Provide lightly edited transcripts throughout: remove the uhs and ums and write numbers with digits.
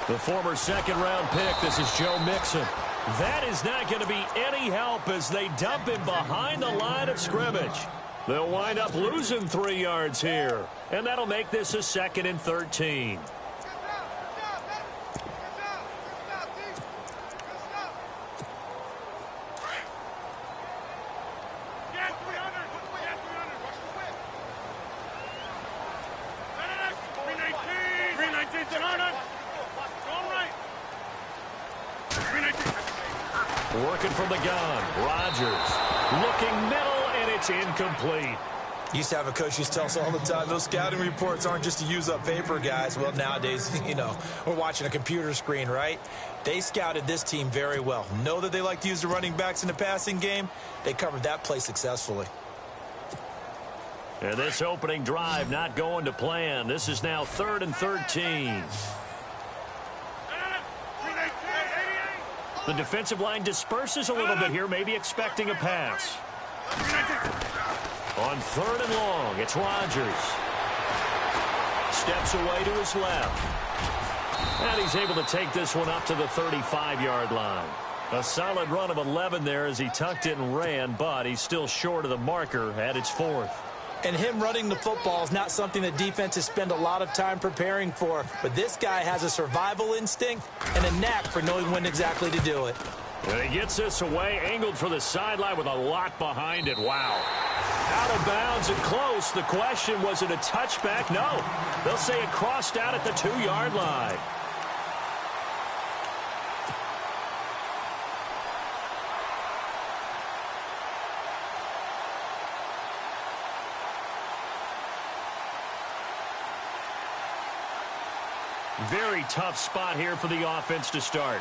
The former second-round pick, this is Joe Mixon. That is not going to be any help as they dump him behind the line of scrimmage. They'll wind up losing 3 yards here, and that'll make this a 2nd and 13. Working from the gun, Rodgers looking middle, and it's incomplete. Used to have a coach used to tell us all the time, those scouting reports aren't just to use up paper, guys. Well, nowadays, we're watching a computer screen, right? They scouted this team very well. Know that they like to use the running backs in the passing game. They covered that play successfully. And this opening drive not going to plan. This is now 3rd and 13. The defensive line disperses a little bit here, maybe expecting a pass. On 3rd and long, it's Rodgers. Steps away to his left. And he's able to take this one up to the 35-yard line. A solid run of 11 there as he tucked it and ran, but he's still short of the marker at its 4th. And him running the football is not something that defenses spend a lot of time preparing for. But this guy has a survival instinct and a knack for knowing when exactly to do it. And he gets this away, angled for the sideline with a lot behind it. Wow. Out of bounds and close. The question, was it a touchback? No. They'll say it crossed out at the 2-yard line. Very tough spot here for the offense to start.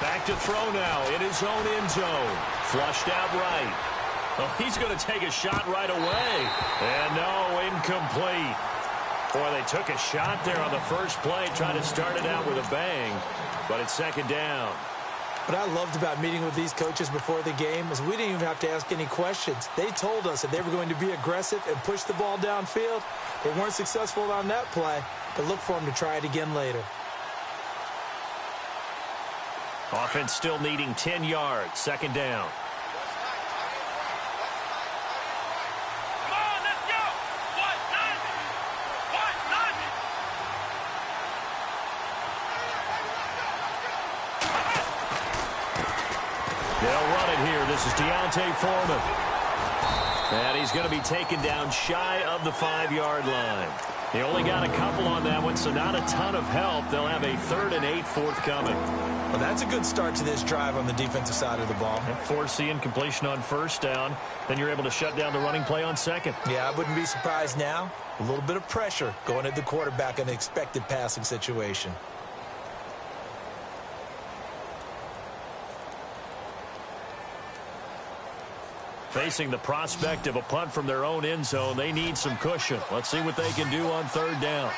Back to throw now in his own end zone. Flushed out right. Oh, he's going to take a shot right away. And no, incomplete. Boy, they took a shot there on the first play, trying to start it out with a bang. But it's 2nd down. What I loved about meeting with these coaches before the game is we didn't even have to ask any questions. They told us that they were going to be aggressive and push the ball downfield. They weren't successful on that play, but look for them to try it again later. Offense still needing 10 yards, 2nd down. They'll run it here. This is Deontay Foreman. And he's going to be taken down shy of the 5-yard line. He only got a couple on that one, so not a ton of help. They'll have a 3rd and 8 forthcoming. Well, that's a good start to this drive on the defensive side of the ball. Force the incompletion on 1st down. Then you're able to shut down the running play on 2nd. Yeah, I wouldn't be surprised now. A little bit of pressure going at the quarterback in an expected passing situation. Facing the prospect of a punt from their own end zone, they need some cushion. Let's see what they can do on 3rd down.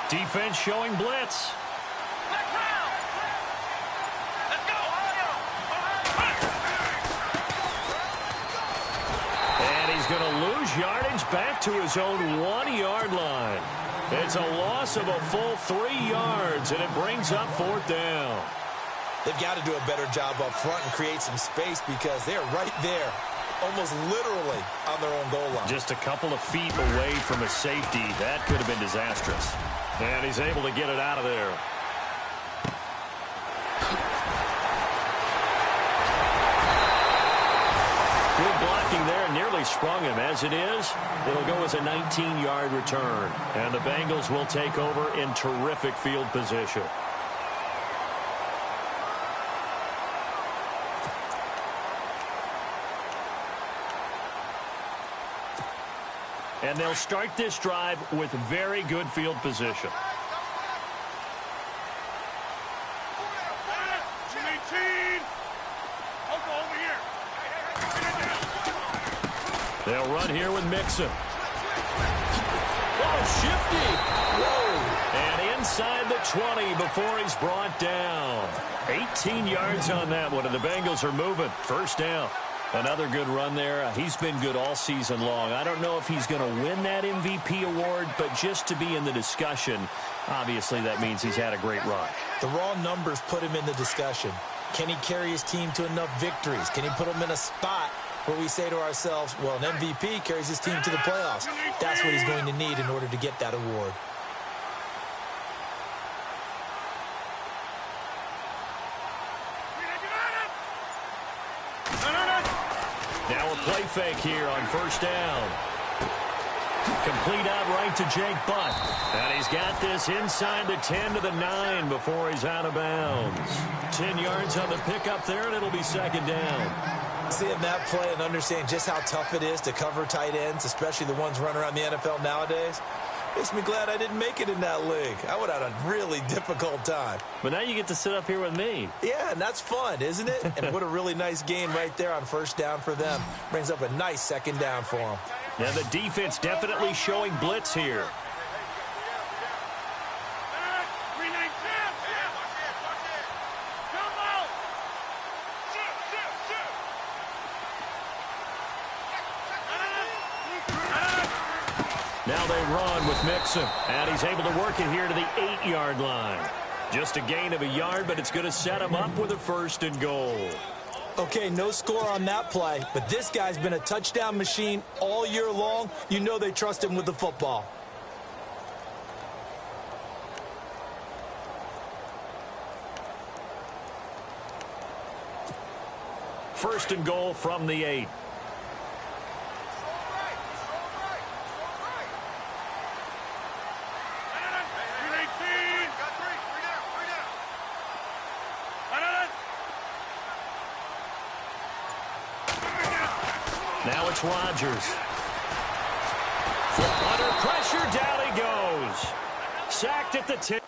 Defense showing blitz. And he's going to lose yardage back to his own 1-yard line. It's a loss of a full 3 yards, and it brings up 4th down. They've got to do a better job up front and create some space because they're right there, almost literally on their own goal line. Just a couple of feet away from a safety. That could have been disastrous. And he's able to get it out of there. Good blocking there, nearly sprung him. As it is, it'll go as a 19-yard return. And the Bengals will take over in terrific field position. And they'll start this drive with very good field position. They'll run here with Mixon. Oh, shifty. Whoa. And inside the 20 before he's brought down. 18 yards on that one, and the Bengals are moving. First down. Another good run there. He's been good all season long. I don't know if he's going to win that MVP award, but just to be in the discussion, obviously that means he's had a great run. The raw numbers put him in the discussion. Can he carry his team to enough victories? Can he put them in a spot where we say to ourselves, well, an MVP carries his team to the playoffs. That's what he's going to need in order to get that award. Now a play fake here on first down. Complete out right to Jake Butt. And he's got this inside the 10 to the 9 before he's out of bounds. 10 yards on the pickup there, and it'll be second down. Seeing that play and understanding just how tough it is to cover tight ends, especially the ones running around the NFL nowadays, makes me glad I didn't make it in that league. I would have had a really difficult time. But now you get to sit up here with me. Yeah, and that's fun, isn't it? And what a really nice game right there on first down for them. Brings up a nice second down for them. Yeah, the defense definitely showing blitz here. Now they run with Mixon, and he's able to work it here to the 8-yard line. Just a gain of a yard, but it's going to set him up with a first and goal. Okay, no score on that play, but this guy's been a touchdown machine all year long. You know they trust him with the football. First and goal from the 8. Now it's Rodgers. Under pressure, down he goes. Sacked at the 10.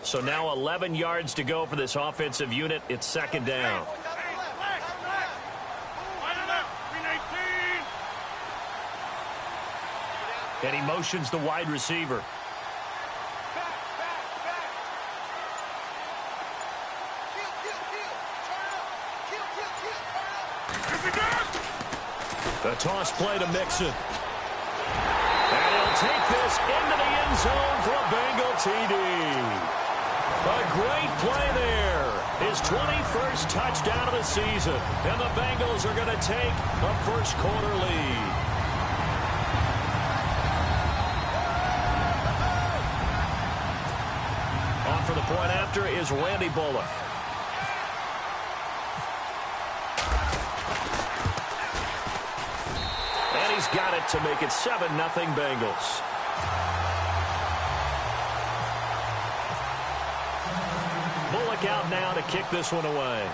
So now 11 yards to go for this offensive unit. It's second down. And he motions the wide receiver. The toss play to Mixon. And he'll take this into the end zone for a Bengal TD. A great play there. His 21st touchdown of the season. And the Bengals are going to take a first quarter lead. On for the point after is Randy Bullock. And he's got it to make it 7-0 Bengals. back out now to kick this one away.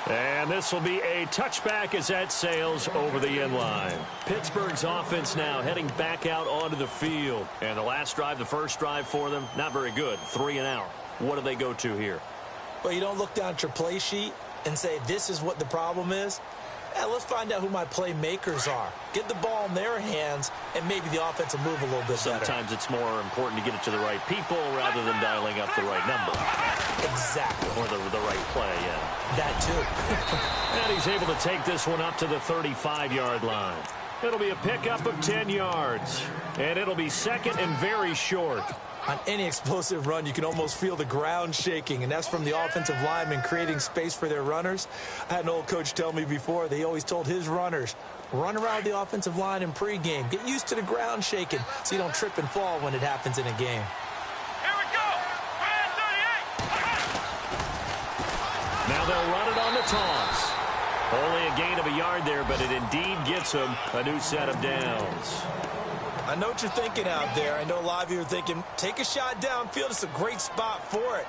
And this will be a touchback as that sails over the end line. Pittsburgh's offense now heading back out onto the field. And the last drive, the first drive for them, not very good. 3 and out. What do they go to here? Well, you don't look down at your play sheet and say, this is what the problem is. Let's find out who my playmakers are. Get the ball in their hands, and maybe the offense will move a little bit better. Sometimes it's more important to get it to the right people rather than dialing up the right number. Exactly. Or the right play, yeah. That too. And he's able to take this one up to the 35-yard line. It'll be a pickup of 10 yards. And it'll be second and very short. On any explosive run, you can almost feel the ground shaking, and that's from the offensive linemen creating space for their runners. I had an old coach tell me before, they always told his runners, run around the offensive line in pregame. Get used to the ground shaking so you don't trip and fall when it happens in a game. Here we go. 38. Now they'll run it on the toss. Only a gain of a yard there, but it indeed gets them a new set of downs. I know what you're thinking out there. I know a lot of you are thinking, take a shot downfield. It's a great spot for it.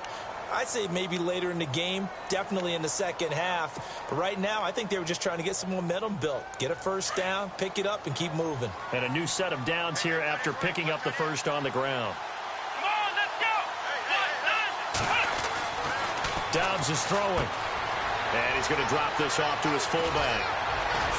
I'd say maybe later in the game, definitely in the second half. But right now, I think they were just trying to get some momentum built. Get a first down, pick it up, and keep moving. And a new set of downs here after picking up the first on the ground. Come on, let's go. Dobbs is throwing. And he's going to drop this off to his fullback.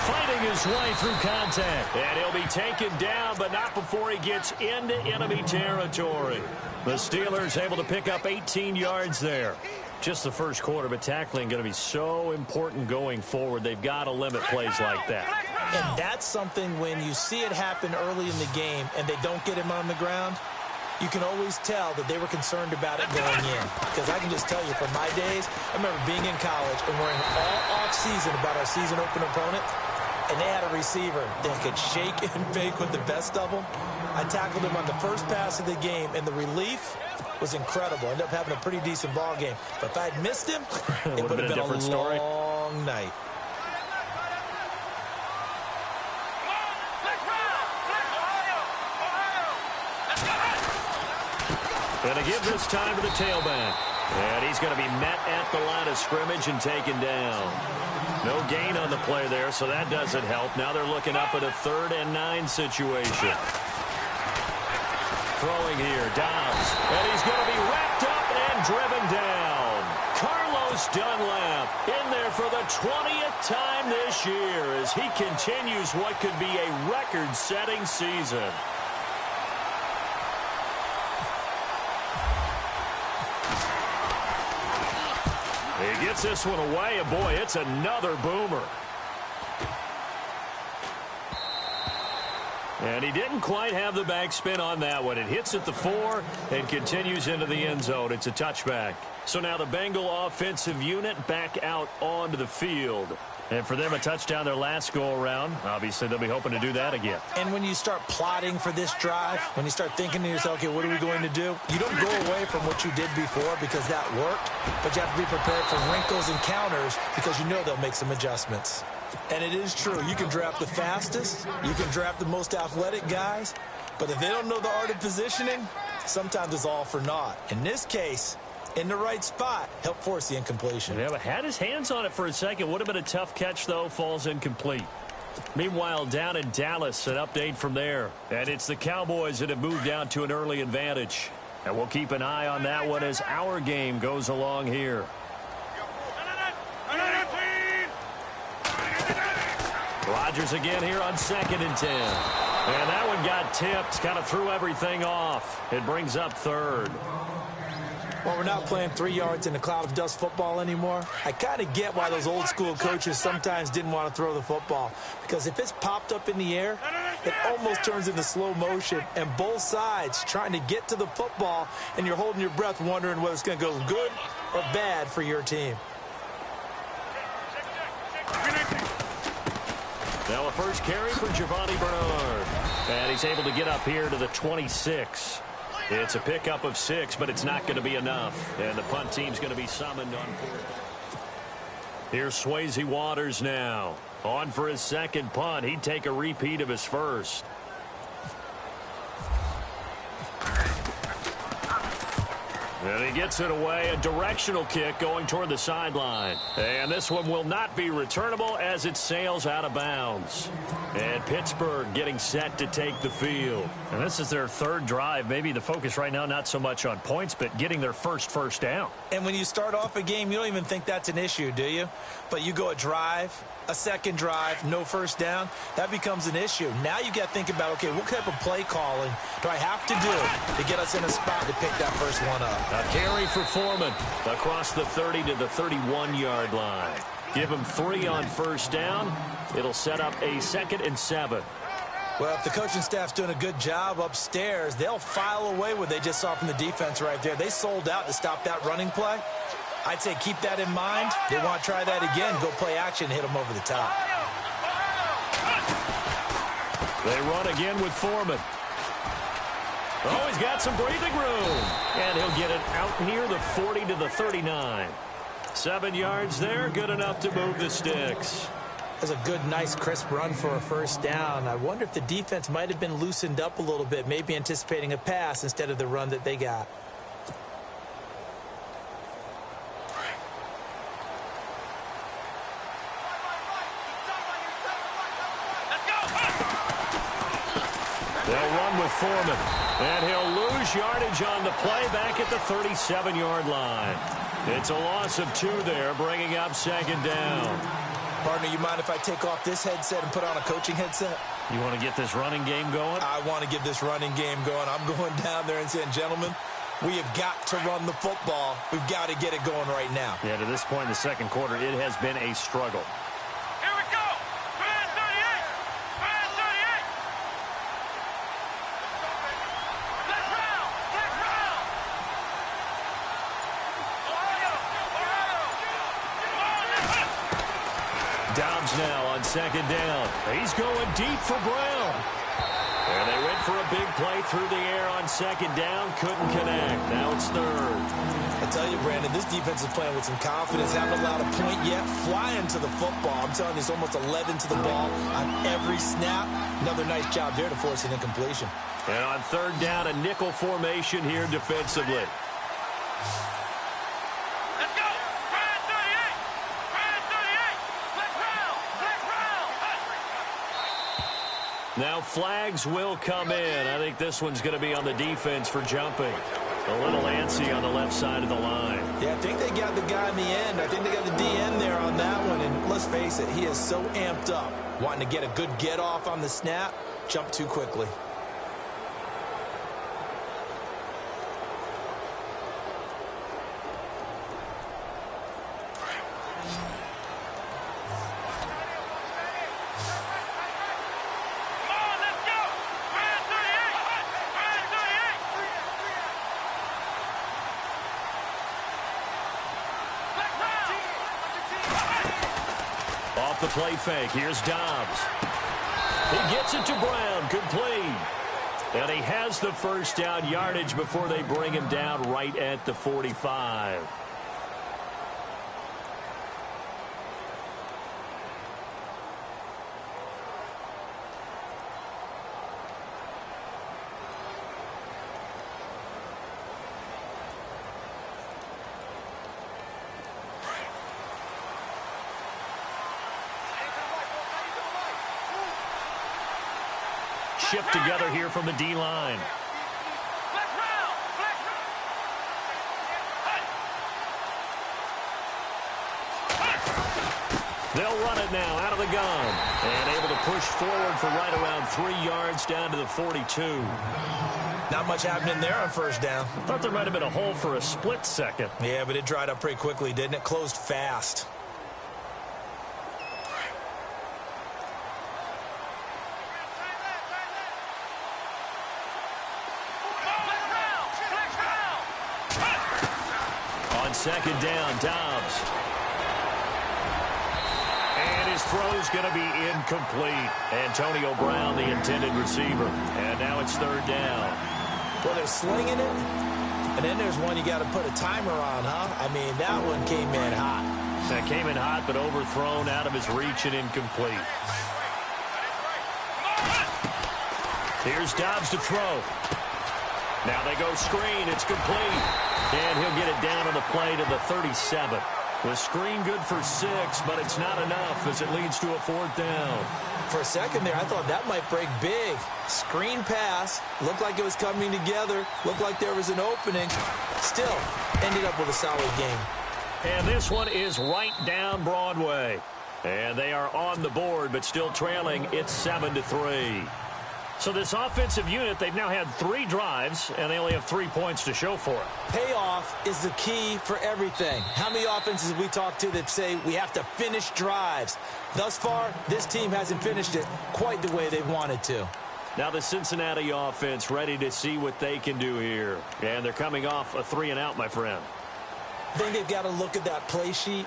Fighting his way through contact. And he'll be taken down, but not before he gets into enemy territory. The Steelers able to pick up 18 yards there. Just the first quarter, but tackling going to be so important going forward. They've got to limit plays like that. And that's something when you see it happen early in the game and they don't get him on the ground, you can always tell that they were concerned about it going in. Because I can just tell you, from my days, I remember being in college and worrying all off-season about our season open opponent. And they had a receiver that could shake and bake with the best of them. I tackled him on the first pass of the game, and the relief was incredible. I ended up having a pretty decent ball game. But if I had missed him, it would have been a long night. Going to give this time to the tailback. And he's going to be met at the line of scrimmage and taken down. No gain on the play there, so that doesn't help. Now they're looking up at a 3rd and 9 situation. Throwing here, Dobbs. And he's going to be wrapped up and driven down. Carlos Dunlap in there for the 20th time this year as he continues what could be a record-setting season. He gets this one away, and boy, it's another boomer. And he didn't quite have the backspin on that one. It hits at the 4 and continues into the end zone. It's a touchback. So now the Bengal offensive unit back out onto the field. And for them, a touchdown their last go-around. Obviously, they'll be hoping to do that again. And when you start plotting for this drive, when you start thinking to yourself, okay, what are we going to do? You don't go away from what you did before because that worked, but you have to be prepared for wrinkles and counters because you know they'll make some adjustments. And it is true. You can draft the fastest. You can draft the most athletic guys. But if they don't know the art of positioning, sometimes it's all for naught. In this case, in the right spot, help force the incompletion. Yeah, but had his hands on it for a second. Would have been a tough catch, though. Falls incomplete. Meanwhile, down in Dallas, an update from there. And it's the Cowboys that have moved down to an early advantage. And we'll keep an eye on that one as our game goes along here. Rodgers again here on 2nd and 10. And that one got tipped, kind of threw everything off. It brings up 3rd. Well, we're not playing 3 yards in a cloud of dust football anymore. I kind of get why those old school coaches sometimes didn't want to throw the football. Because if it's popped up in the air, it almost turns into slow motion. And both sides trying to get to the football, and you're holding your breath wondering whether it's going to go good or bad for your team. Now a first carry for Giovanni Bernard. And he's able to get up here to the 26. It's a pickup of 6, but it's not going to be enough. And the punt team's going to be summoned on 4th. Here's Swayze Waters now. On for his second punt. He'd take a repeat of his first. And he gets it away, a directional kick going toward the sideline. And this one will not be returnable as it sails out of bounds. And Pittsburgh getting set to take the field. And this is their third drive. Maybe the focus right now not so much on points, but getting their first down. And when you start off a game, you don't even think that's an issue, do you? But you go a drive, a second drive, no first down, that becomes an issue. Now you got to think about, okay, what type of play calling do I have to do to get us in a spot to pick that first one up? A carry for Foreman across the 30 to the 31-yard line. Give him 3 on first down. It'll set up a 2nd and 7. Well, if the coaching staff's doing a good job upstairs, they'll file away what they just saw from the defense right there. They sold out to stop that running play. I'd say keep that in mind. They want to try that again, go play action, hit them over the top. They run again with Foreman. Oh, he's got some breathing room. And he'll get it out near the 40 to the 39. 7 yards there, good enough to move the sticks. That's a good, nice, crisp run for a first down. I wonder if the defense might have been loosened up a little bit, maybe anticipating a pass instead of the run that they got. They'll run with Foreman, and he'll lose yardage on the play back at the 37-yard line. It's a loss of 2 there, bringing up 2nd down. Partner, you mind if I take off this headset and put on a coaching headset? You want to get this running game going? I want to get this running game going. I'm going down there and saying, gentlemen, we have got to run the football. We've got to get it going right now. Yeah, to this point in the second quarter, it has been a struggle. Here we go. Brand 38. Brand 38. Let's round. Let's round. Dobbs now on 2nd down. He's going deep for Brown. And they went for a big play through the air on 2nd down. Couldn't connect. Now it's 3rd. I tell you, Brandon, this defense is playing with some confidence. Haven't allowed a point yet. Flying to the football. I'm telling you, it's almost 11 to the ball on every snap. Another nice job there to force an incompletion. And on 3rd down, a nickel formation here defensively. Let's go. Brand 38. Brand 38. Let's round. Let's round. Now flags will come in. I think this one's going to be on the defense for jumping. A little antsy on the left side of the line. Yeah, I think they got the guy in the end. I think they got the DN there on that one. And let's face it, he is so amped up. Wanting to get a good get off on the snap, jump too quickly. Off the play fake, here's Dobbs. He gets it to Brown, complete. And he has the first down yardage before they bring him down right at the 45. Shift together here from the D-line. They'll run it now out of the gun. And able to push forward for right around 3 yards down to the 42. Not much happening there on first down. Thought there might have been a hole for a split second. Yeah, but it dried up pretty quickly, didn't it? Closed fast. On 2nd down, Dobbs. And his throw's going to be incomplete. Antonio Brown, the intended receiver. And now it's 3rd down. Well, they're slinging it. And then there's one you got to put a timer on, huh? I mean, that one came in hot. That came in hot, but overthrown, out of his reach and incomplete. Here's Dobbs to throw. Now they go screen. It's complete. And he'll get it down on the play to the 37. The screen good for 6, but it's not enough as it leads to a 4th down. For a second there, I thought that might break big. Screen pass. Looked like it was coming together. Looked like there was an opening. Still, ended up with a solid game. And this one is right down Broadway. And they are on the board, but still trailing. It's 7-3. So this offensive unit, they've now had 3 drives, and they only have 3 points to show for it. Payoff is the key for everything. How many offenses have we talked to that say we have to finish drives? Thus far, this team hasn't finished it quite the way they wanted to. Now the Cincinnati offense ready to see what they can do here. And they're coming off a 3-and-out, my friend. I think they've got to look at that play sheet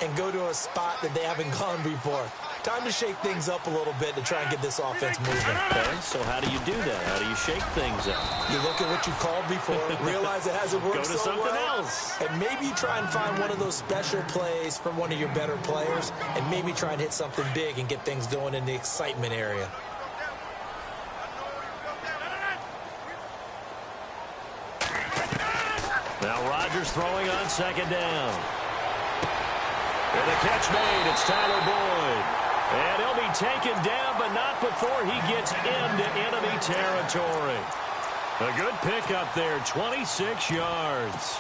and go to a spot that they haven't gone before. Time to shake things up a little bit to try and get this offense moving. Okay, so how do you do that? How do you shake things up? You look at what you called before, realize it hasn't worked Go to so something well, else. and maybe you try and find one of those special plays from one of your better players, and maybe try and hit something big and get things going in the excitement area. Now Rodgers throwing on 2nd down. And the catch made. It's Tyler Boyd. And he'll be taken down, but not before he gets into enemy territory. A good pickup there, 26 yards.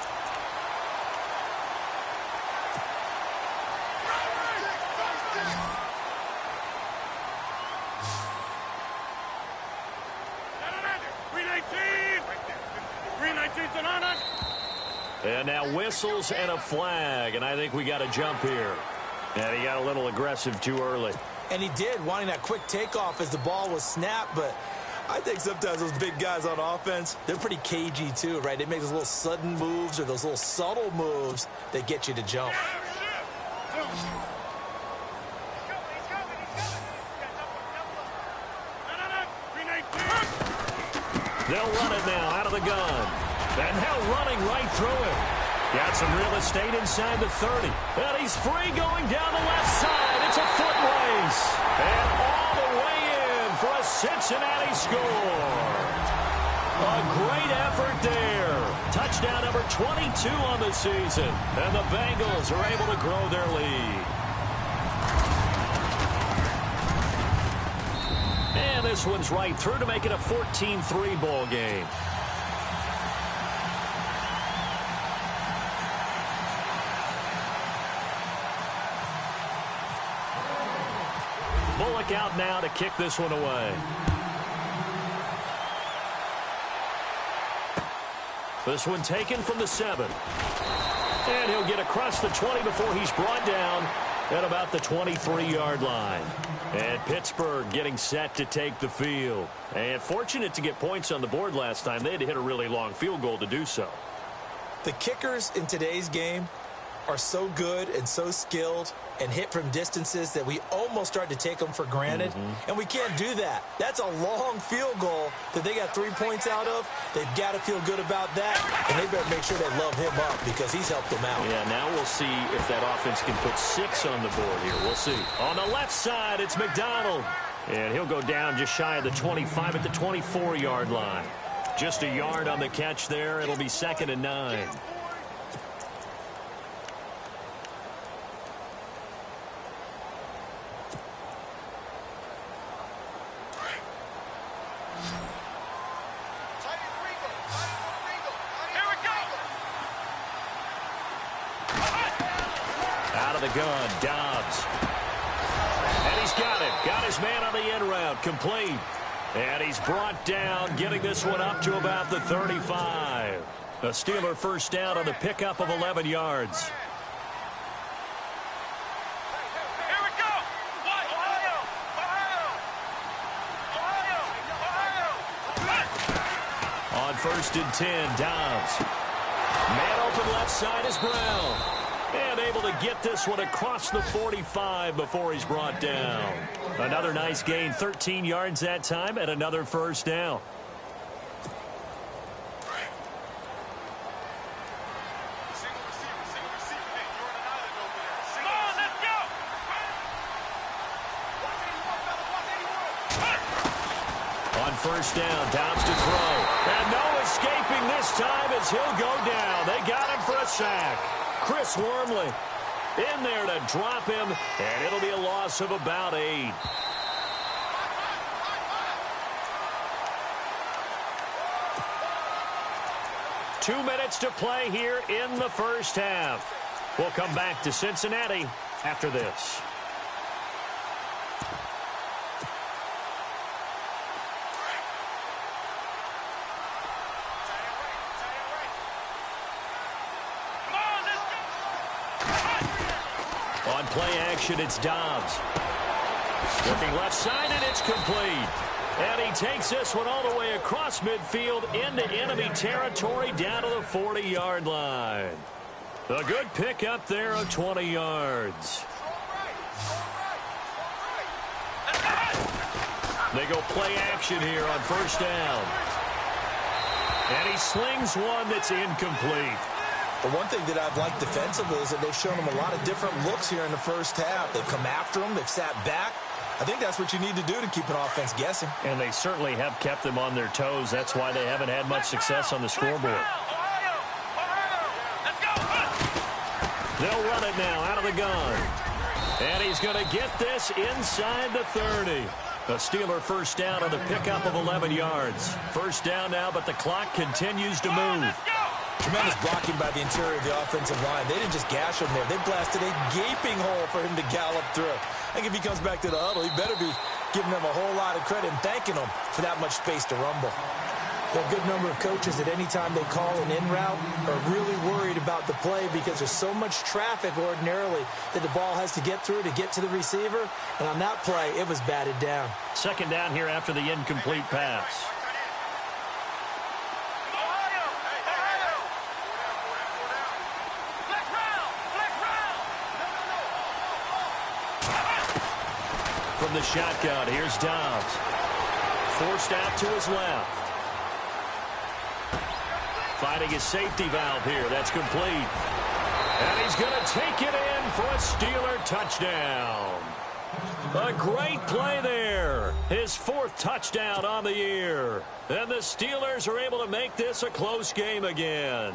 And now whistles and a flag, and I think we got a jump here. And he got a little aggressive too early. And he did, wanting that quick takeoff as the ball was snapped, but I think sometimes those big guys on offense, they're pretty cagey too, right? They make those little sudden moves or those little subtle moves that get you to jump. They'll run it now out of the gun. And now running right through it. Got some real estate inside the 30. And he's free going down the left side. It's a foot race. And all the way in for a Cincinnati score. A great effort there. Touchdown number 22 on the season. And the Bengals are able to grow their lead. And this one's right through to make it a 14-3 ball game. Bullock out now to kick this one away. This one taken from the 7. And he'll get across the 20 before he's brought down at about the 23-yard line. And Pittsburgh getting set to take the field. And fortunate to get points on the board last time. They had to hit a really long field goal to do so. The kickers in today's game are so good and so skilled and hit from distances that we almost start to take them for granted. And we can't do that. That's a long field goal that they got 3 points out of. They've got to feel good about that, and they better make sure they love him up because he's helped them out. Yeah, now we'll see if that offense can put 6 on the board here. We'll see. On the left side, it's McDonald. And he'll go down just shy of the 25 at the 24-yard line. Just a yard on the catch there. It'll be 2nd and 9. Gun, Dobbs. And he's got it. Got his man on the end route. Complete. And he's brought down, getting this one up to about the 35. A Steeler first down on the pickup of 11 yards. Here we go. Ohio. On 1st and 10, Dobbs. Man open left side is Brown. And able to get this one across the 45 before he's brought down. Another nice gain, 13 yards that time, and another first down. On first down. Dobbs to throw. And no escaping this time as he'll go down. They got him for a sack. Chris Wormley in there to drop him, and it'll be a loss of about 8. Two minutes to play here in the first half. We'll come back to Cincinnati after this. On play action, it's Dobbs. Working left side, and it's complete. And he takes this one all the way across midfield into enemy territory down to the 40-yard line. A good pickup there of 20 yards. They go play action here on first down. And he slings one that's incomplete. The one thing that I've liked defensively is that they've shown him a lot of different looks here in the first half. They've come after him. They've sat back. I think that's what you need to do to keep an offense guessing. And they certainly have kept them on their toes. That's why they haven't had much success on the scoreboard. They'll run it now out of the gun. And he's going to get this inside the 30. A Steeler first down on the pickup of 11 yards. First down now, but the clock continues to move. Tremendous blocking by the interior of the offensive line. They didn't just gash him there. They blasted a gaping hole for him to gallop through. I think if he comes back to the huddle, he better be giving them a whole lot of credit and thanking them for that much space to rumble. There are a good number of coaches that any time they call an in route are really worried about the play because there's so much traffic ordinarily that the ball has to get through to get to the receiver. And on that play, it was batted down. Second down here after the incomplete pass. From the shotgun, here's Dobbs. Forced out to his left. Finding his safety valve here. That's complete. And he's going to take it in for a Steeler touchdown. A great play there. His fourth touchdown on the year. And the Steelers are able to make this a close game again.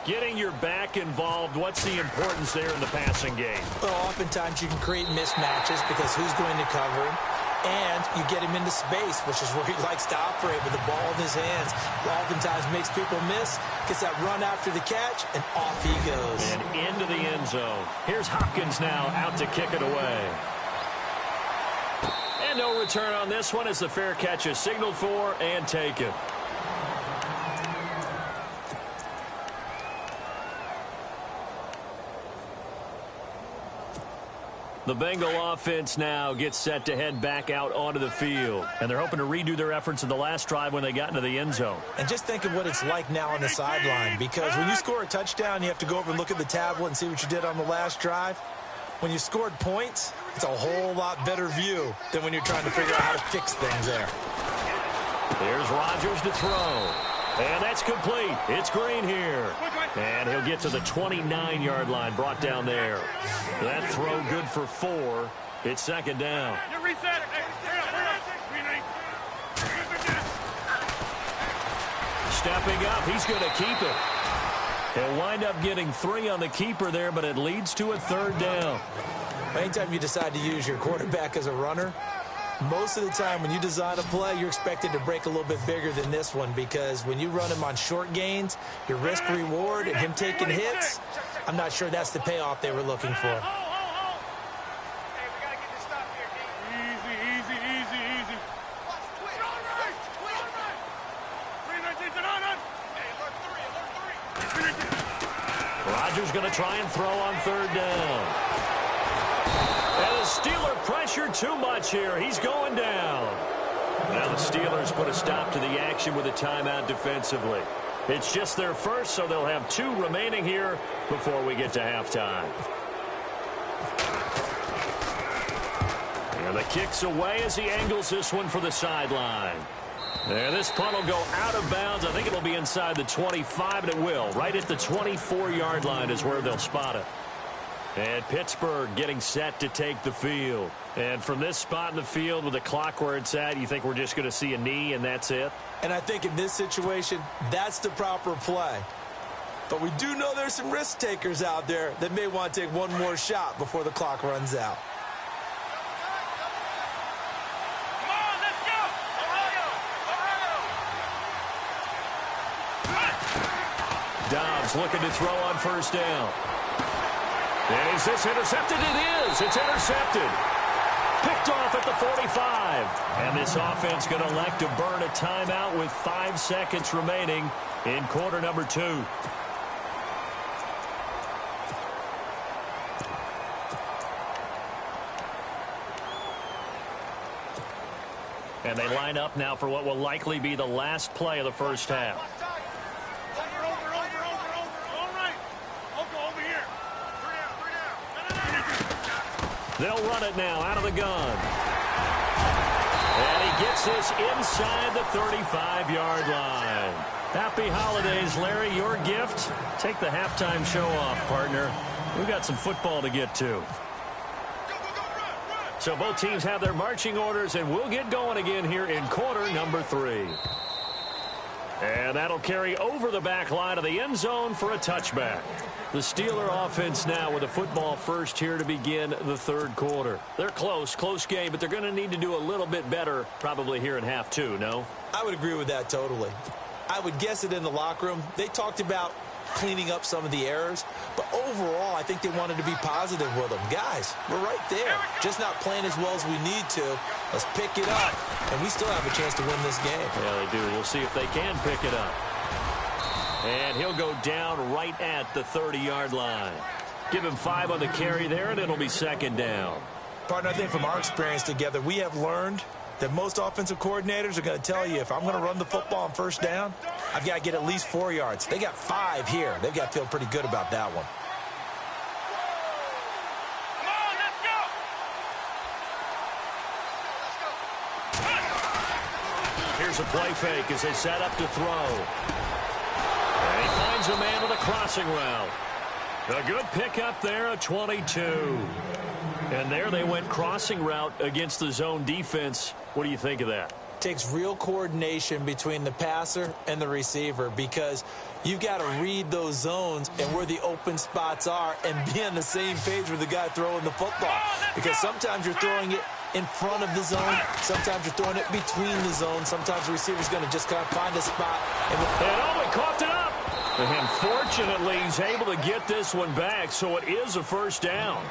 Getting your back involved, what's the importance there in the passing game? Well, oftentimes you can create mismatches because who's going to cover him? And you get him into space, which is where he likes to operate with the ball in his hands. Oftentimes makes people miss, gets that run after the catch, and off he goes. And into the end zone. Here's Hopkins now out to kick it away. And no return on this one as the fair catch is signaled for and taken. The Bengal offense now gets set to head back out onto the field. And they're hoping to redo their efforts in the last drive when they got into the end zone. And just think of what it's like now on the sideline. Because when you score a touchdown, you have to go over and look at the tablet and see what you did on the last drive. When you scored points, it's a whole lot better view than when you're trying to figure out how to fix things there. Here's Rodgers to throw. And that's complete. It's Green here. And he'll get to the 29-yard line, brought down there. That throw good for 4. It's second down. Stepping up, he's going to keep it. He'll wind up getting 3 on the keeper there, but it leads to a third down. Anytime you decide to use your quarterback as a runner, most of the time when you design a play, you're expected to break a little bit bigger than this one because when you run him on short gains, your risk-reward and him taking hits, I'm not sure that's the payoff they were looking for. Rodgers going to try and throw on third down. And the Steeler pressure too much here. He's going down. Now the Steelers put a stop to the action with a timeout defensively. It's just their first, so they'll have 2 remaining here before we get to halftime. And the kick's away as he angles this one for the sideline. And this punt will go out of bounds. I think it'll be inside the 25, and it will. Right at the 24-yard line is where they'll spot it. And Pittsburgh getting set to take the field. And from this spot in the field with the clock where it's at, you think we're just going to see a knee and that's it? And I think in this situation, that's the proper play. But we do know there's some risk takers out there that may want to take one more shot before the clock runs out. Come on, let's go! Dobbs looking to throw on first down. Is this intercepted? It is. It's intercepted. Picked off at the 45. And this offense going to elect to burn a timeout with 5 seconds remaining in quarter number 2. And they line up now for what will likely be the last play of the first half. They'll run it now out of the gun. And he gets this inside the 35-yard line. Happy holidays, Larry. Your gift? Take the halftime show off, partner. We've got some football to get to. So both teams have their marching orders, and we'll get going again here in quarter number 3. And that'll carry over the back line of the end zone for a touchback. The Steeler offense now with the football first here to begin the third quarter. They're close game, but they're going to need to do a little bit better probably here in half 2, no? I would agree with that totally. I would guess it in the locker room. They talked about cleaning up some of the errors, but overall I think they wanted to be positive with them. Guys, we're right there, just not playing as well as we need to. Let's pick it up, and we still have a chance to win this game. Yeah, they do. We'll see if they can pick it up. And he'll go down right at the 30-yard line. Give him 5 on the carry there, and it'll be second down. Partner, I think from our experience together, we have learned that most offensive coordinators are going to tell you, if I'm going to run the football on first down, I've got to get at least 4 yards. They got 5 here. They've got to feel pretty good about that one. Here's a play fake as they set up to throw. And he finds a man with a crossing route. A good pickup there, a 22. And there they went crossing route against the zone defense. What do you think of that? Takes real coordination between the passer and the receiver, because you've got to read those zones and where the open spots are and be on the same page with the guy throwing the football. Because sometimes you're throwing it in front of the zone. Sometimes you're throwing it between the zones. Sometimes the receiver's going to just kind of find a spot. And he coughed it up. And fortunately, he's able to get this one back, so it is a first down.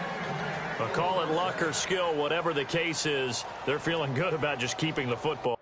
But call it luck or skill, whatever the case is, they're feeling good about just keeping the football.